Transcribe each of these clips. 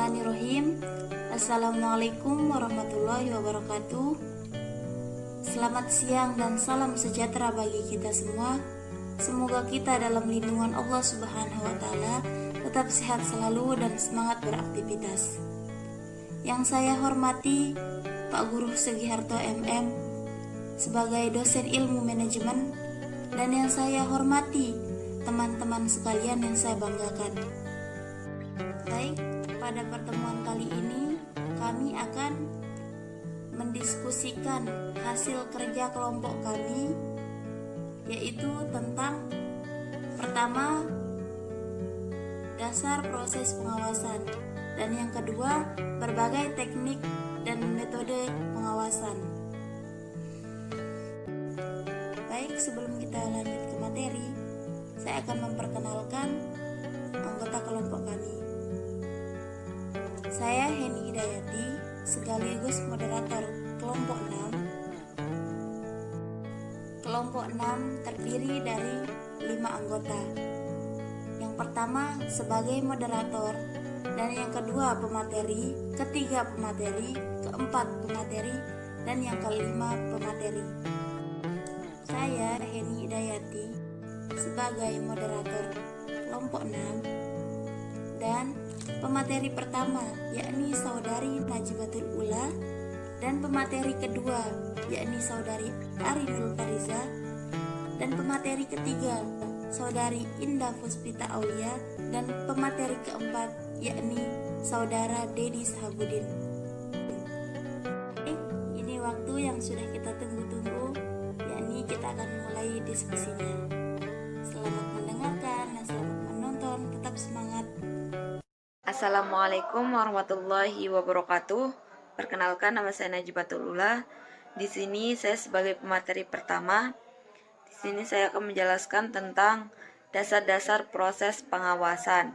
Bismillahirrahmanirrahim. Assalamualaikum warahmatullahi wabarakatuh. Selamat siang dan salam sejahtera bagi kita semua. Semoga kita dalam lindungan Allah Subhanahu wa Ta'ala tetap sehat selalu dan semangat beraktivitas. Yang saya hormati Pak Guru Segiharto MM sebagai dosen ilmu manajemen, dan yang saya hormati teman-teman sekalian yang saya banggakan. Baik, pada pertemuan kali ini kami akan mendiskusikan hasil kerja kelompok kami, yaitu tentang pertama, dasar proses pengawasan, dan yang kedua, berbagai teknik dan metode pengawasan. Baik, sebelum kita lanjut ke materi, saya akan memperkenalkan anggota kelompok kami. Saya Heni Hidayati, sekaligus moderator kelompok 6. Kelompok 6 terdiri dari 5 anggota. Yang pertama sebagai moderator, dan yang kedua pemateri, ketiga pemateri, keempat pemateri, dan yang kelima pemateri. Saya Heni Hidayati sebagai moderator kelompok 6, dan pemateri pertama yakni saudari Najibatul Ula, dan pemateri kedua yakni saudari Arinul Fariza, dan pemateri ketiga saudari Indah Puspita Aulia, dan pemateri keempat yakni saudara Dedi Sahabudin. Ini waktu yang sudah kita tunggu-tunggu, yakni kita akan mulai diskusinya. Selamat mendengarkan dan selamat menonton, tetap semangat. Assalamualaikum warahmatullahi wabarakatuh. Perkenalkan, nama saya Najibatul Ula. Di sini saya sebagai pemateri pertama. Di sini saya akan menjelaskan tentang dasar-dasar proses pengawasan.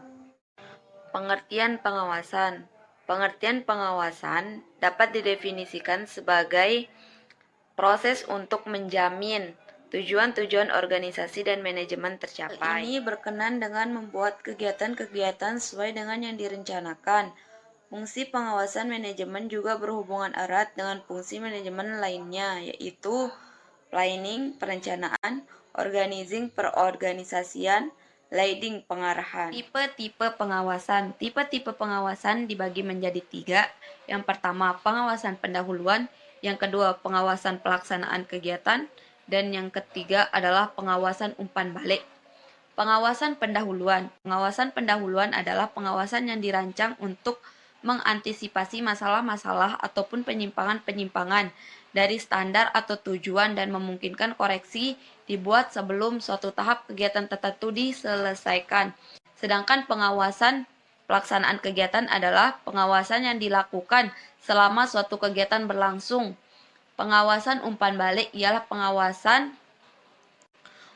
Pengertian pengawasan. Pengertian pengawasan dapat didefinisikan sebagai proses untuk menjamin tujuan-tujuan organisasi dan manajemen tercapai. Ini berkenan dengan membuat kegiatan-kegiatan sesuai dengan yang direncanakan. Fungsi pengawasan manajemen juga berhubungan erat dengan fungsi manajemen lainnya, yaitu planning, perencanaan, organizing, perorganisasian, leading, pengarahan. Tipe-tipe pengawasan. Tipe-tipe pengawasan dibagi menjadi 3. Yang pertama, pengawasan pendahuluan. Yang kedua, pengawasan pelaksanaan kegiatan. Dan yang ketiga adalah pengawasan umpan balik. Pengawasan pendahuluan. Pengawasan pendahuluan adalah pengawasan yang dirancang untuk mengantisipasi masalah-masalah ataupun penyimpangan-penyimpangan dari standar atau tujuan dan memungkinkan koreksi dibuat sebelum suatu tahap kegiatan tertentu diselesaikan. Sedangkan pengawasan pelaksanaan kegiatan adalah pengawasan yang dilakukan selama suatu kegiatan berlangsung. Pengawasan umpan balik ialah pengawasan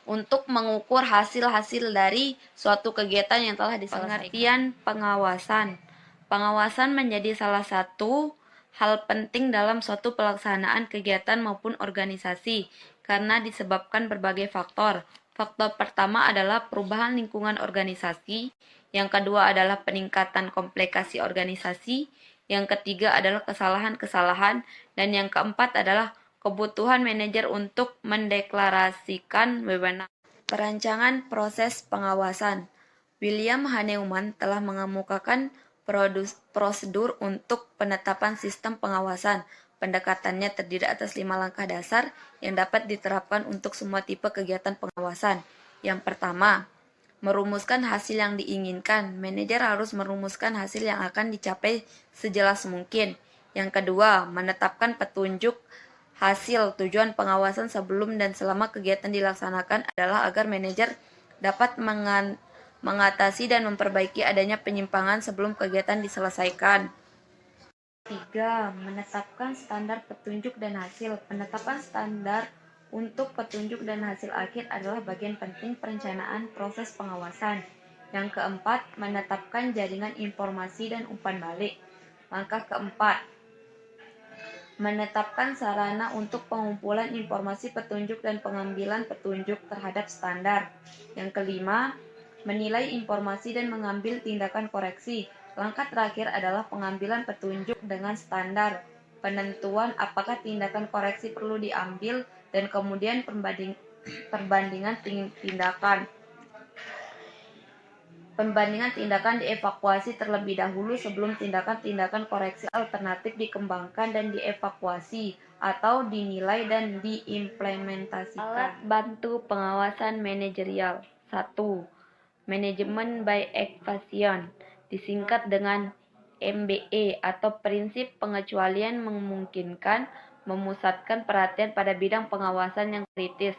untuk mengukur hasil-hasil dari suatu kegiatan yang telah diselesaikan. Pengertian pengawasan. Pengawasan menjadi salah satu hal penting dalam suatu pelaksanaan kegiatan maupun organisasi karena disebabkan berbagai faktor. Faktor pertama adalah perubahan lingkungan organisasi, yang kedua adalah peningkatan komplikasi organisasi, yang ketiga adalah kesalahan-kesalahan, dan yang keempat adalah kebutuhan manajer untuk mendeklarasikan wewenang. Perancangan proses pengawasan. William H. Neumann telah mengemukakan prosedur untuk penetapan sistem pengawasan. Pendekatannya terdiri atas 5 langkah dasar yang dapat diterapkan untuk semua tipe kegiatan pengawasan. Yang pertama, merumuskan hasil yang diinginkan. Manajer harus merumuskan hasil yang akan dicapai sejelas mungkin. Yang kedua, menetapkan petunjuk hasil tujuan pengawasan sebelum dan selama kegiatan dilaksanakan adalah agar manajer dapat mengatasi dan memperbaiki adanya penyimpangan sebelum kegiatan diselesaikan. 3. Menetapkan standar petunjuk dan hasil. Penetapan standar untuk petunjuk dan hasil akhir adalah bagian penting perencanaan proses pengawasan. Yang keempat, menetapkan jaringan informasi dan umpan balik. Langkah keempat, menetapkan sarana untuk pengumpulan informasi petunjuk dan pengambilan petunjuk terhadap standar. Yang kelima, menilai informasi dan mengambil tindakan koreksi. Langkah terakhir adalah pengambilan petunjuk dengan standar, penentuan apakah tindakan koreksi perlu diambil, dan kemudian perbandingan tindakan. Pembandingan tindakan dievakuasi terlebih dahulu sebelum tindakan-tindakan koreksi alternatif dikembangkan dan dievakuasi atau dinilai dan diimplementasikan. Alat bantu pengawasan manajerial. 1. Manajemen by Evaluation, disingkat dengan MBE atau prinsip pengecualian memungkinkan memusatkan perhatian pada bidang pengawasan yang kritis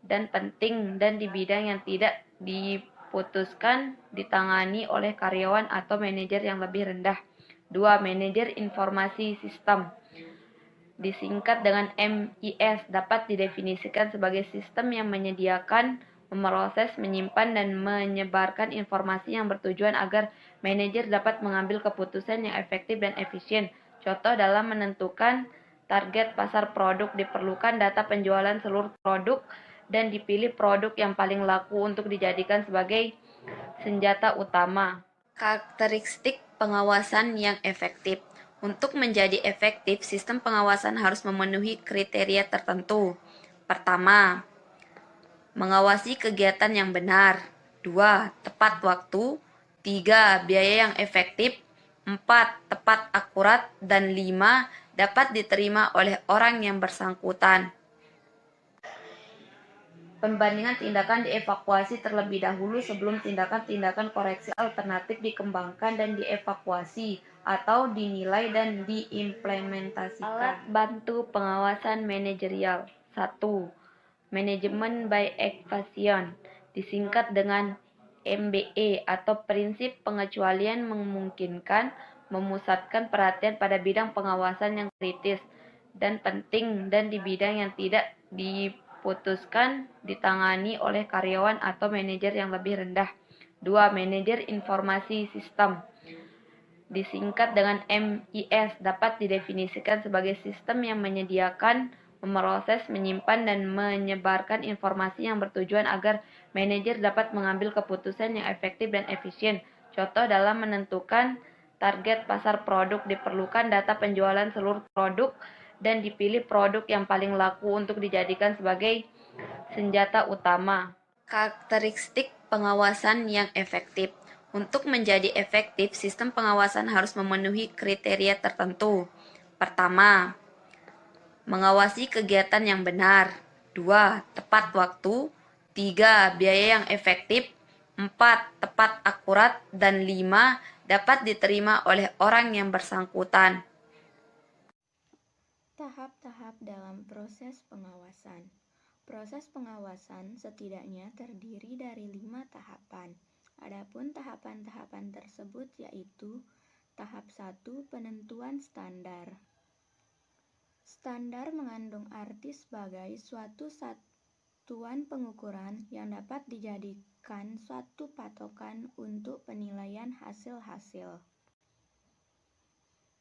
dan penting dan di bidang yang tidak diputuskan ditangani oleh karyawan atau manajer yang lebih rendah. 2. Manajer informasi sistem, disingkat dengan MIS, dapat didefinisikan sebagai sistem yang menyediakan, memproses, menyimpan, dan menyebarkan informasi yang bertujuan agar manajer dapat mengambil keputusan yang efektif dan efisien. Contoh dalam menentukan target pasar produk, diperlukan data penjualan seluruh produk dan dipilih produk yang paling laku untuk dijadikan sebagai senjata utama. Karakteristik pengawasan yang efektif. Untuk menjadi efektif, sistem pengawasan harus memenuhi kriteria tertentu. Pertama, mengawasi kegiatan yang benar. 2. Tepat waktu. 3. Biaya yang efektif. 4. Tepat akurat. Dan 5. Dapat diterima oleh orang yang bersangkutan. Pembandingan tindakan dievakuasi terlebih dahulu sebelum tindakan-tindakan koreksi alternatif dikembangkan dan dievakuasi atau dinilai dan diimplementasikan. Alat bantu pengawasan manajerial. 1. Manajemen by Evaluation, disingkat dengan MBE atau prinsip pengecualian memungkinkan memusatkan perhatian pada bidang pengawasan yang kritis dan penting dan di bidang yang tidak diputuskan ditangani oleh karyawan atau manajer yang lebih rendah. 2. Manajer informasi sistem, disingkat dengan MIS, dapat didefinisikan sebagai sistem yang menyediakan, memproses, menyimpan, dan menyebarkan informasi yang bertujuan agar manajer dapat mengambil keputusan yang efektif dan efisien. Contoh dalam menentukan target pasar produk, diperlukan data penjualan seluruh produk dan dipilih produk yang paling laku untuk dijadikan sebagai senjata utama. Karakteristik pengawasan yang efektif. Untuk menjadi efektif, sistem pengawasan harus memenuhi kriteria tertentu. Pertama, mengawasi kegiatan yang benar. 2. Tepat waktu. 3. Biaya yang efektif. 4. Tepat akurat. Dan 5. Dapat diterima oleh orang yang bersangkutan. Tahap-tahap dalam proses pengawasan. Proses pengawasan setidaknya terdiri dari 5 tahapan. Adapun tahapan-tahapan tersebut yaitu tahap 1, penentuan standar. Standar mengandung arti sebagai suatu satuan pengukuran yang dapat dijadikan suatu patokan untuk penilaian hasil-hasil.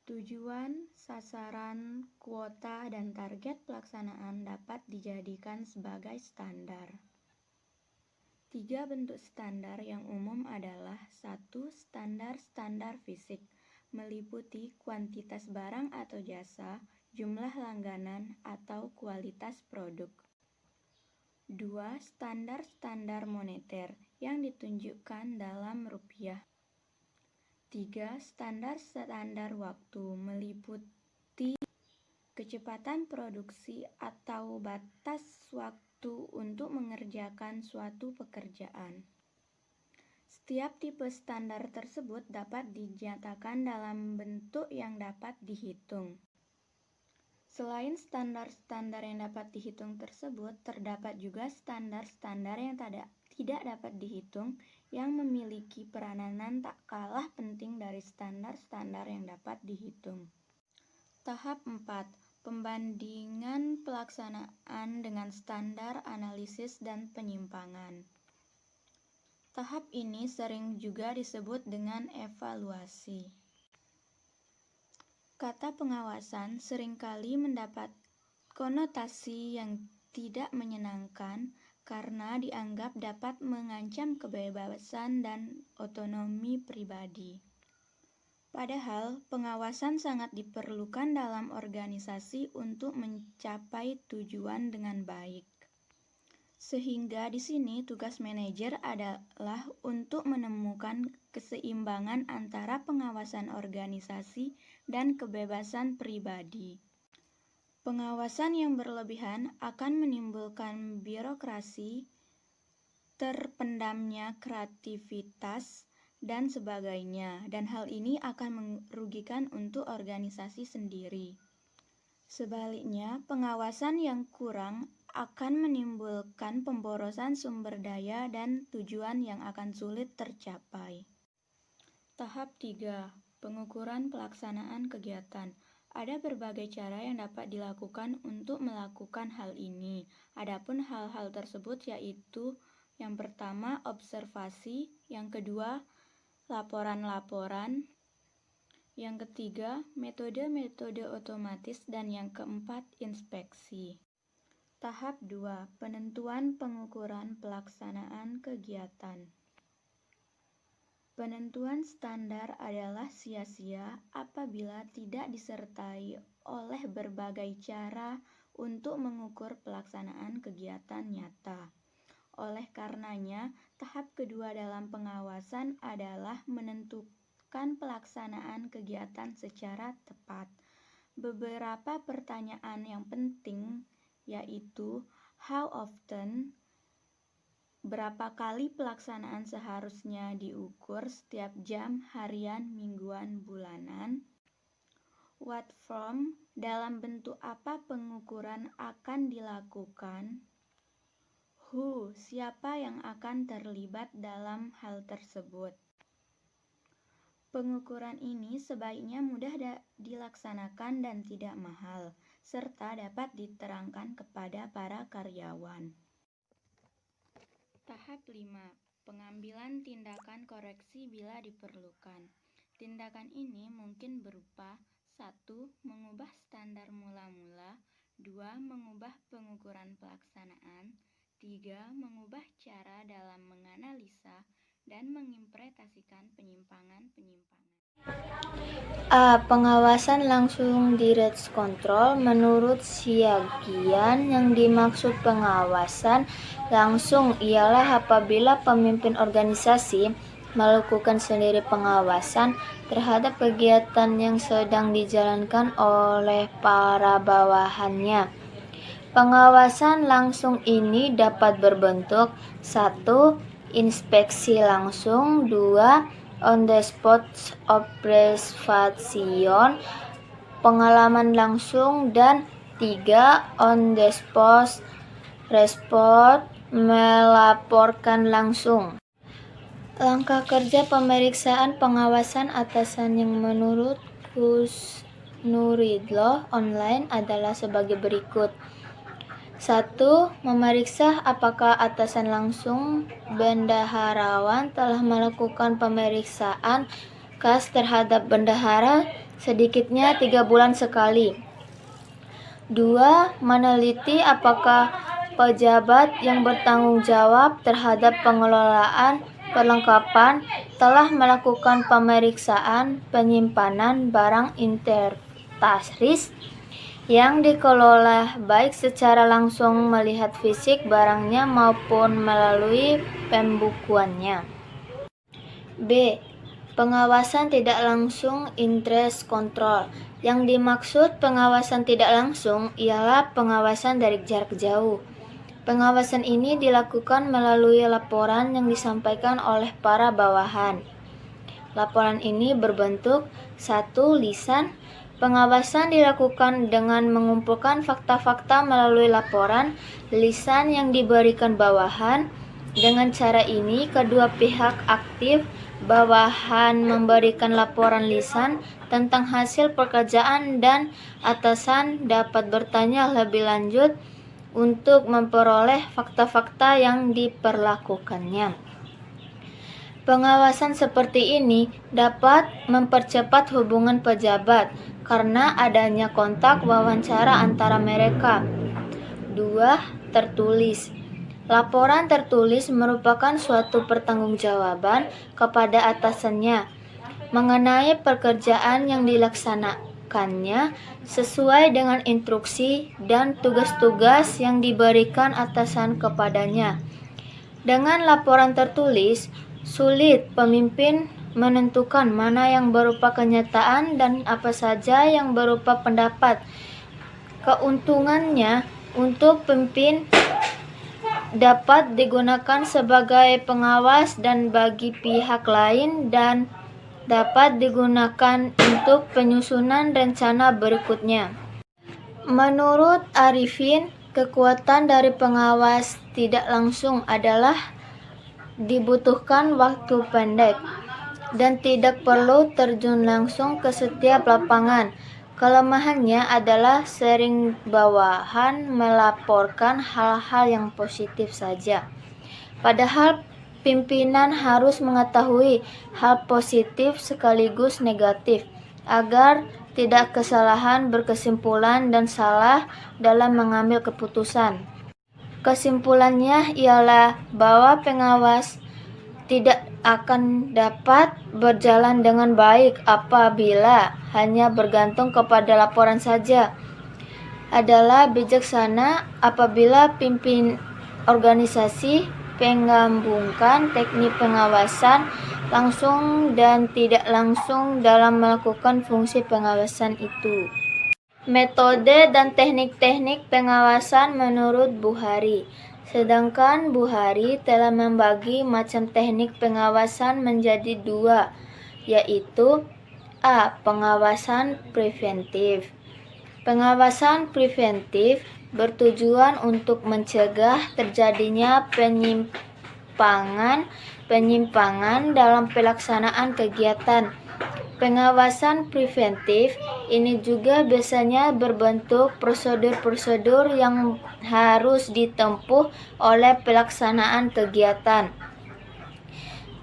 Tujuan, sasaran, kuota, dan target pelaksanaan dapat dijadikan sebagai standar. 3 bentuk standar yang umum adalah 1. Standar fisik, meliputi kuantitas barang atau jasa, jumlah langganan, atau kualitas produk. 2. Standar moneter, yang ditunjukkan dalam rupiah. 3. Standar waktu, meliputi kecepatan produksi atau batas waktu untuk mengerjakan suatu pekerjaan. Setiap tipe standar tersebut dapat dinyatakan dalam bentuk yang dapat dihitung. Selain standar-standar yang dapat dihitung tersebut, terdapat juga standar-standar yang tidak dapat dihitung yang memiliki peranan tak kalah penting dari standar-standar yang dapat dihitung. Tahap 4. Pembandingan pelaksanaan dengan standar, analisis, dan penyimpangan. Tahap ini sering juga disebut dengan evaluasi. Kata pengawasan seringkali mendapat konotasi yang tidak menyenangkan karena dianggap dapat mengancam kebebasan dan otonomi pribadi. Padahal, pengawasan sangat diperlukan dalam organisasi untuk mencapai tujuan dengan baik. Sehingga di sini tugas manajer adalah untuk menemukan keseimbangan antara pengawasan organisasi dan kebebasan pribadi. Pengawasan yang berlebihan akan menimbulkan birokrasi, terpendamnya kreativitas, dan sebagainya, dan hal ini akan merugikan untuk organisasi sendiri. Sebaliknya, pengawasan yang kurang akan menimbulkan pemborosan sumber daya dan tujuan yang akan sulit tercapai. Tahap 3. Pengukuran pelaksanaan kegiatan. Ada berbagai cara yang dapat dilakukan untuk melakukan hal ini. Adapun hal-hal tersebut yaitu yang pertama observasi, yang kedua laporan-laporan, yang ketiga metode-metode otomatis, dan yang keempat inspeksi. Tahap 2. Penentuan pengukuran pelaksanaan kegiatan. Penentuan standar adalah sia-sia apabila tidak disertai oleh berbagai cara untuk mengukur pelaksanaan kegiatan nyata. Oleh karenanya, tahap kedua dalam pengawasan adalah menentukan pelaksanaan kegiatan secara tepat. Beberapa pertanyaan yang penting yaitu how often, berapa kali pelaksanaan seharusnya diukur setiap jam, harian, mingguan, bulanan. What from, dalam bentuk apa pengukuran akan dilakukan. Who, siapa yang akan terlibat dalam hal tersebut. Pengukuran ini sebaiknya mudah dilaksanakan dan tidak mahal, serta dapat diterangkan kepada para karyawan. Tahap 5. Pengambilan tindakan koreksi bila diperlukan. Tindakan ini mungkin berupa 1. Mengubah standar mula-mula, 2. Mengubah pengukuran pelaksanaan, 3. Mengubah cara dalam menganalisa dan menginterpretasikan penyimpangan-penyimpangan. A. Pengawasan langsung direct control. Menurut Siagian, yang dimaksud pengawasan langsung ialah apabila pemimpin organisasi melakukan sendiri pengawasan terhadap kegiatan yang sedang dijalankan oleh para bawahannya. Pengawasan langsung ini dapat berbentuk 1. Inspeksi langsung, 2. On the spot observation, pengalaman langsung, dan 3. On the spot report, melaporkan langsung. Langkah kerja pemeriksaan pengawasan atasan yang menurut Kusnuridloh online adalah sebagai berikut. 1. Memeriksa apakah atasan langsung bendaharawan telah melakukan pemeriksaan khas terhadap bendahara sedikitnya 3 bulan sekali. 2. Meneliti apakah pejabat yang bertanggung jawab terhadap pengelolaan perlengkapan telah melakukan pemeriksaan penyimpanan barang inventaris yang dikelola baik secara langsung melihat fisik barangnya maupun melalui pembukuannya. B. Pengawasan tidak langsung interest control. Yang dimaksud pengawasan tidak langsung ialah pengawasan dari jarak jauh. Pengawasan ini dilakukan melalui laporan yang disampaikan oleh para bawahan. Laporan ini berbentuk 1. Lisan. Pengawasan dilakukan dengan mengumpulkan fakta-fakta melalui laporan lisan yang diberikan bawahan. Dengan cara ini, kedua pihak aktif, bawahan memberikan laporan lisan tentang hasil pekerjaan dan atasan dapat bertanya lebih lanjut untuk memperoleh fakta-fakta yang diperlakukannya. Pengawasan seperti ini dapat mempercepat hubungan pejabat karena adanya kontak wawancara antara mereka. 2. Tertulis. Laporan tertulis merupakan suatu pertanggungjawaban kepada atasannya. mengenai pekerjaan yang dilaksanakannya sesuai dengan instruksi dan tugas-tugas yang diberikan atasan kepadanya. Dengan laporan tertulis, sulit pemimpin menentukan mana yang berupa kenyataan dan apa saja yang berupa pendapat. Keuntungannya untuk pemimpin dapat digunakan sebagai pengawas dan bagi pihak lain dan dapat digunakan untuk penyusunan rencana berikutnya. Menurut Arifin, kekuatan dari pengawas tidak langsung adalah dibutuhkan waktu pendek dan tidak perlu terjun langsung ke setiap lapangan. Kelemahannya adalah sering bawahan melaporkan hal-hal yang positif saja. Padahal pimpinan harus mengetahui hal positif sekaligus negatif agar tidak kesalahan berkesimpulan dan salah dalam mengambil keputusan. Kesimpulannya ialah bahwa pengawas tidak akan dapat berjalan dengan baik apabila hanya bergantung kepada laporan saja. Adalah bijaksana apabila pimpin organisasi menggabungkan teknik pengawasan langsung dan tidak langsung dalam melakukan fungsi pengawasan itu. Metode dan teknik-teknik pengawasan menurut Buhari. Sedangkan Buhari telah membagi macam teknik pengawasan menjadi dua, yaitu A. Pengawasan preventif. Pengawasan preventif bertujuan untuk mencegah terjadinya penyimpangan dalam pelaksanaan kegiatan. Pengawasan preventif ini juga biasanya berbentuk prosedur-prosedur yang harus ditempuh oleh pelaksanaan kegiatan.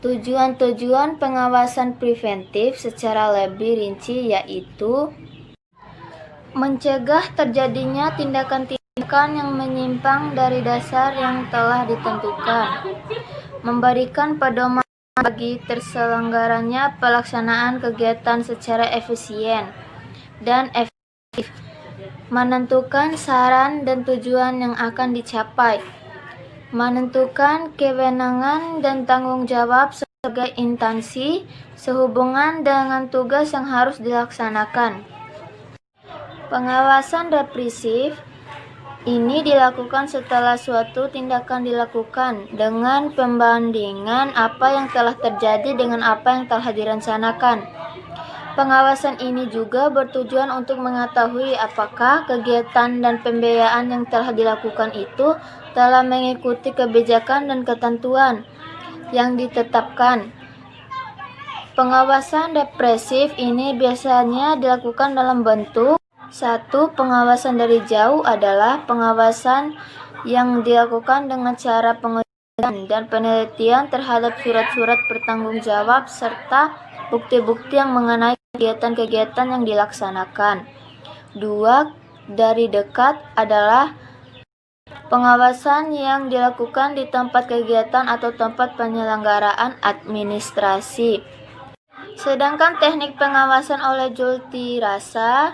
Tujuan-tujuan pengawasan preventif secara lebih rinci yaitu mencegah terjadinya tindakan-tindakan yang menyimpang dari dasar yang telah ditentukan, memberikan pedoman bagi terselenggaranya pelaksanaan kegiatan secara efisien dan efektif, menentukan saran dan tujuan yang akan dicapai, menentukan kewenangan dan tanggung jawab sebagai instansi sehubungan dengan tugas yang harus dilaksanakan. Pengawasan represif ini dilakukan setelah suatu tindakan dilakukan dengan pembandingan apa yang telah terjadi dengan apa yang telah direncanakan. Pengawasan ini juga bertujuan untuk mengetahui apakah kegiatan dan pembiayaan yang telah dilakukan itu telah mengikuti kebijakan dan ketentuan yang ditetapkan. Pengawasan represif ini biasanya dilakukan dalam bentuk 1. Pengawasan dari jauh adalah pengawasan yang dilakukan dengan cara pengejaran dan penelitian terhadap surat-surat bertanggung jawab serta bukti-bukti yang mengenai kegiatan-kegiatan yang dilaksanakan. 2. Dari dekat adalah pengawasan yang dilakukan di tempat kegiatan atau tempat penyelenggaraan administrasi. Sedangkan teknik pengawasan oleh Julti Rasa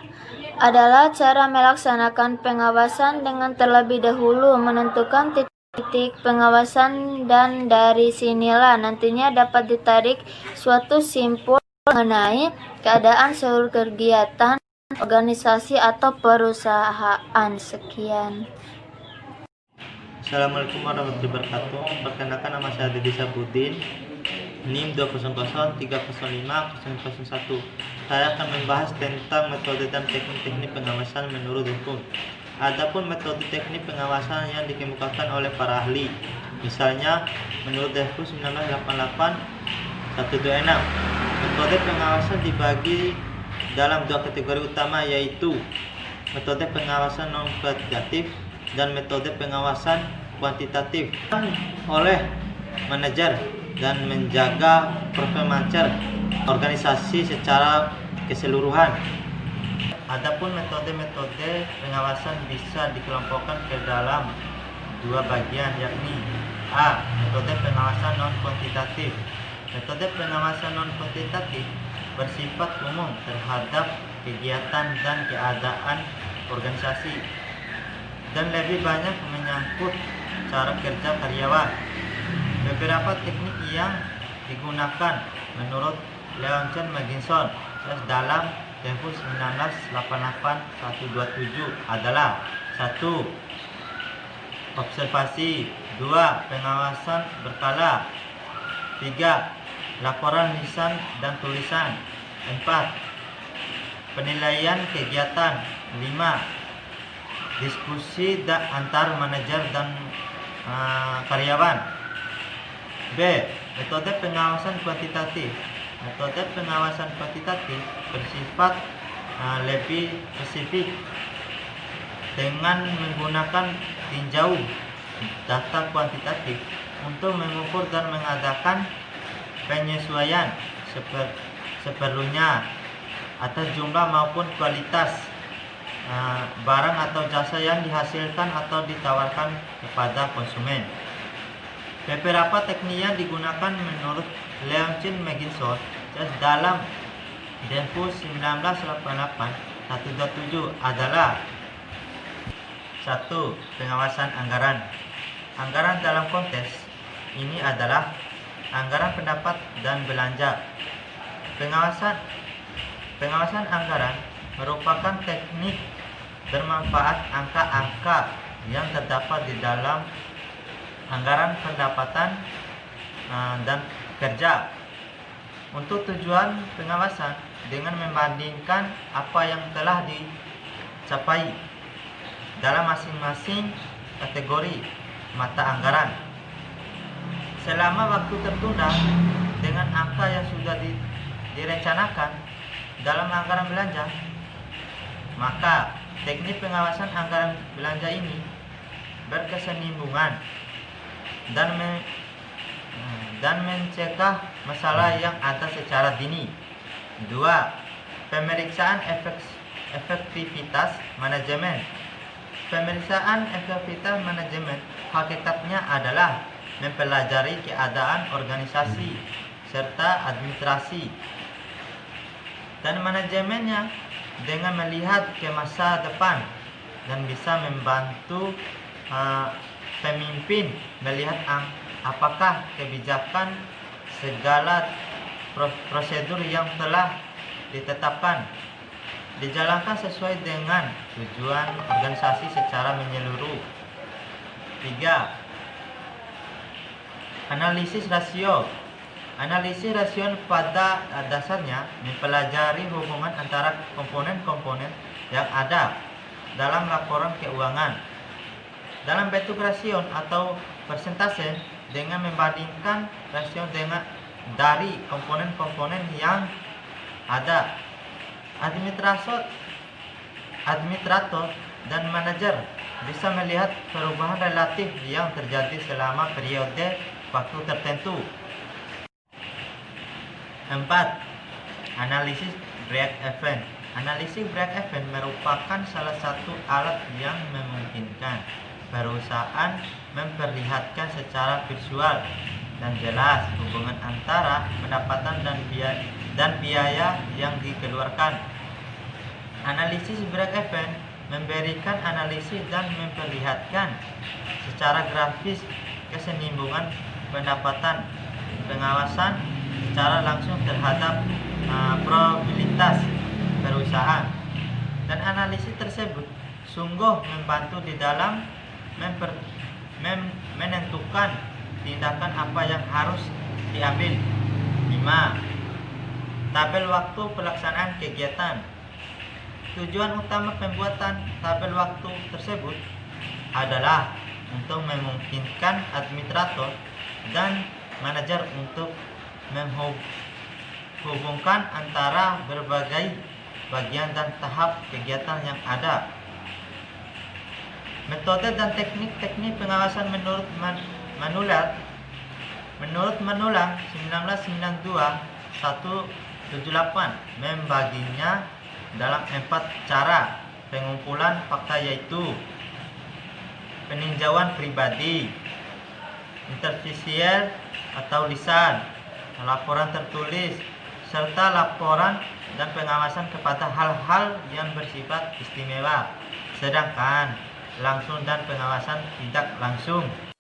adalah cara melaksanakan pengawasan dengan terlebih dahulu menentukan titik pengawasan dan dari sinilah nantinya dapat ditarik suatu simpul mengenai keadaan seluruh kegiatan organisasi atau perusahaan. Sekian. Assalamualaikum warahmatullahi wabarakatuh. Perkenalkan, nama saya Deddy Sabudin, NIM 200305001. Saya akan membahas tentang metode dan teknik-teknik pengawasan menurut hukum. Adapun metode teknik pengawasan yang dikemukakan oleh para ahli, misalnya menurut Devku 1988-126, metode pengawasan dibagi dalam dua kategori utama, yaitu metode pengawasan non kuantitatif dan metode pengawasan kuantitatif oleh manajer dan menjaga performance organisasi secara keseluruhan. Adapun metode-metode pengawasan bisa dikelompokkan ke dalam dua bagian, yakni A. Metode pengawasan non kuantitatif. Metode pengawasan non kuantitatif bersifat umum terhadap kegiatan dan keadaan organisasi dan lebih banyak menyangkut cara kerja karyawan. Beberapa teknik yang digunakan menurut Leonchen Maginson dalam Tempus 1988-127 adalah 1. Observasi. 2. Pengawasan berkala. 3. Laporan lisan dan tulisan. 4. Penilaian kegiatan. 5. Diskusi antar manajer dan karyawan. B. Metode pengawasan kuantitatif. Metode pengawasan kuantitatif bersifat lebih spesifik dengan menggunakan tinjau data kuantitatif untuk mengukur dan mengadakan penyesuaian seperlunya atas jumlah maupun kualitas barang atau jasa yang dihasilkan atau ditawarkan kepada konsumen. Beberapa teknik yang digunakan menurut Leonchen Maginson dalam Tempus 1988-127 adalah 1. Pengawasan anggaran. Anggaran dalam konteks ini adalah anggaran pendapat dan belanja. Pengawasan anggaran merupakan teknik bermanfaat angka-angka yang terdapat di dalam anggaran pendapatan dan kerja untuk tujuan pengawasan dengan membandingkan apa yang telah dicapai dalam masing-masing kategori mata anggaran selama waktu tertunda dengan angka yang sudah direncanakan dalam anggaran belanja. Maka teknik pengawasan anggaran belanja ini berkesinambungan dan mencegah masalah yang ada secara dini. 2. Pemeriksaan efektivitas manajemen. Pemeriksaan efektivitas manajemen hakikatnya adalah mempelajari keadaan organisasi serta administrasi dan manajemennya dengan melihat ke masa depan dan bisa membantu pemimpin melihat apakah kebijakan segala prosedur yang telah ditetapkan dijalankan sesuai dengan tujuan organisasi secara menyeluruh. 3. Analisis rasio. Analisis rasio pada dasarnya mempelajari hubungan antara komponen-komponen yang ada dalam laporan keuangan dalam bentuk rasio atau persentase dengan membandingkan rasio dari komponen-komponen yang ada. Administrator dan manajer bisa melihat perubahan relatif yang terjadi selama periode waktu tertentu. 4. Analisis break-even. Analisis break-even merupakan salah satu alat yang memungkinkan perusahaan memperlihatkan secara visual dan jelas hubungan antara pendapatan dan biaya yang dikeluarkan. Analisis break-even memberikan analisis dan memperlihatkan secara grafis kesinambungan pendapatan pengawasan secara langsung terhadap probabilitas perusahaan, dan analisis tersebut sungguh membantu di dalam menentukan tindakan apa yang harus diambil. 5. Tabel waktu pelaksanaan kegiatan. Tujuan utama pembuatan tabel waktu tersebut adalah untuk memungkinkan administrator dan manajer untuk menghubungkan antara berbagai bagian dan tahap kegiatan yang ada. Metode dan teknik-teknik pengawasan menurut Manulat 1992-178 membaginya dalam 4 cara pengumpulan fakta, yaitu peninjauan pribadi, intervisiel atau lisan, laporan tertulis, serta laporan dan pengawasan kepada hal-hal yang bersifat istimewa, sedangkan langsung dan pengawasan tidak langsung.